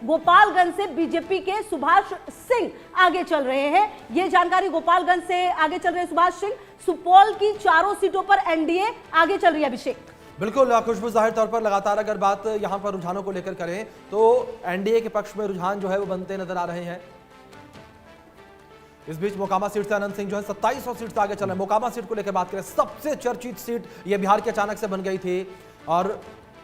गोपालगंज से बीजेपी के सुभाष सिंह आगे चल रहे हैं। ये जानकारी गोपालगंज से आगे चल रहे सुभाष सिंह। सुपौल की चारों सीटों पर एनडीए आगे चल रही है। अभिषेक, बिल्कुल खुशबू, जाहिर तौर पर लगातार अगर बात यहां पर रुझानों को लेकर करें तो एनडीए के पक्ष में रुझान जो है वो बनते नजर आ रहे हैं। इस बीच मोकामा सीट से अनंत सिंह जो है 2700 सीट से आगे चल रहे हैं। मोकामा सीट को लेकर बात करें, सबसे चर्चित सीट ये बिहार के अचानक से बन गई थी। और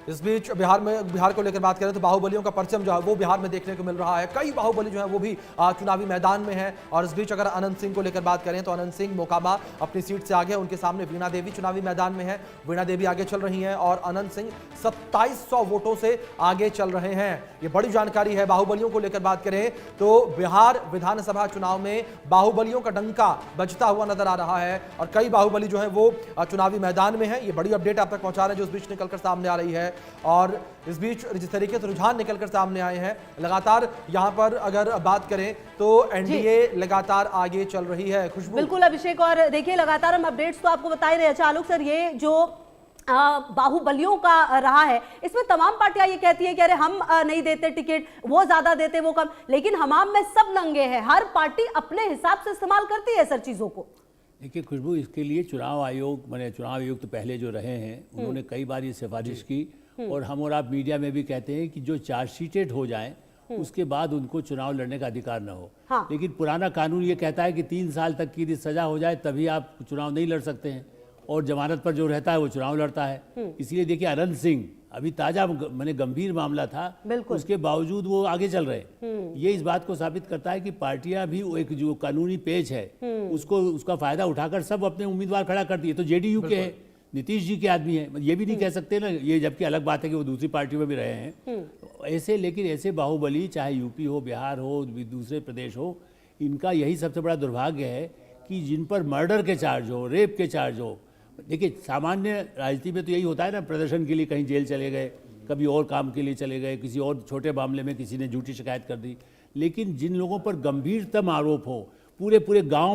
इस बीच बिहार को लेकर बात करें तो बाहुबलियों का परचम जो है वो बिहार में देखने को मिल रहा है। कई बाहुबली जो है वो भी चुनावी मैदान में है। और इस बीच अगर अनंत सिंह को लेकर बात करें तो अनंत सिंह मोकामा अपनी सीट से आगे, उनके सामने वीणा देवी चुनावी मैदान में है। वीणा देवी आगे चल रही हैं और अनंत सिंह 2700 वोटों से आगे चल रहे हैं। ये बड़ी जानकारी है। बाहुबलियों को लेकर बात करें तो बिहार विधानसभा चुनाव में बाहुबलियों का डंका बजता हुआ नजर आ रहा है और कई बाहुबली जो है वो चुनावी मैदान में है। ये बड़ी अपडेट आप तक पहुंचा रहे हैं जो इस बीच निकलकर सामने आ रही है। और इस बीच जिस तरीके से रुझान निकलकर सामने आए हैं, लगातार यहां पर अगर बात करें तो एनडीए लगातार आगे चल रही है। खुशबू, बिल्कुल अभिषेक, और देखिए लगातार हम अपडेट्स तो आपको बता ही रहे हैं। चालुक सर, ये जो बाहुबलियों का रहा है, इसमें तमाम पार्टियां ये कहती है कि अरे हम नहीं देते टिकट, वो ज्यादा देते वो कम, लेकिन हमाम में सब नंगे हैं। हर पार्टी अपने हिसाब से इस्तेमाल करती है सर चीजों को। देखिए खुशबू, इसके लिए चुनाव आयोग चुनाव आयुक्त पहले जो रहे हैं उन्होंने कई बार ये सिफारिश की और हम और आप मीडिया में भी कहते हैं कि जो चार्जशीटेड हो जाएं उसके बाद उनको चुनाव लड़ने का अधिकार न हो। हाँ। लेकिन पुराना कानून ये कहता है कि 3 साल तक की यदि सजा हो जाए तभी आप चुनाव नहीं लड़ सकते हैं और जमानत पर जो रहता है वो चुनाव लड़ता है। इसलिए देखिए अनंत सिंह अभी ताजा गंभीर मामला था, उसके बावजूद वो आगे चल रहे। ये इस बात को साबित करता है कि पार्टियां भी एक जो कानूनी पेच है उसका फायदा उठाकर सब अपने उम्मीदवार खड़ा कर दिए। तो जेडीयू के है, नीतीश जी के आदमी है, ये भी नहीं कह सकते ना, ये जबकि अलग बात है कि वो दूसरी पार्टी में भी रहे हैं। ऐसे लेकिन ऐसे बाहुबली चाहे यूपी हो, बिहार हो, दूसरे प्रदेश हो, इनका यही सबसे बड़ा दुर्भाग्य है कि जिन पर मर्डर के चार्ज हो, रेप के चार्ज हो। देखिए सामान्य राजनीति में तो यही होता है ना, प्रदर्शन के लिए कहीं जेल चले गए, कभी और काम के लिए चले गए, किसी और छोटे मामले में किसी ने झूठी शिकायत कर दी। लेकिन जिन लोगों पर गंभीरतम आरोप हो, पूरे गांव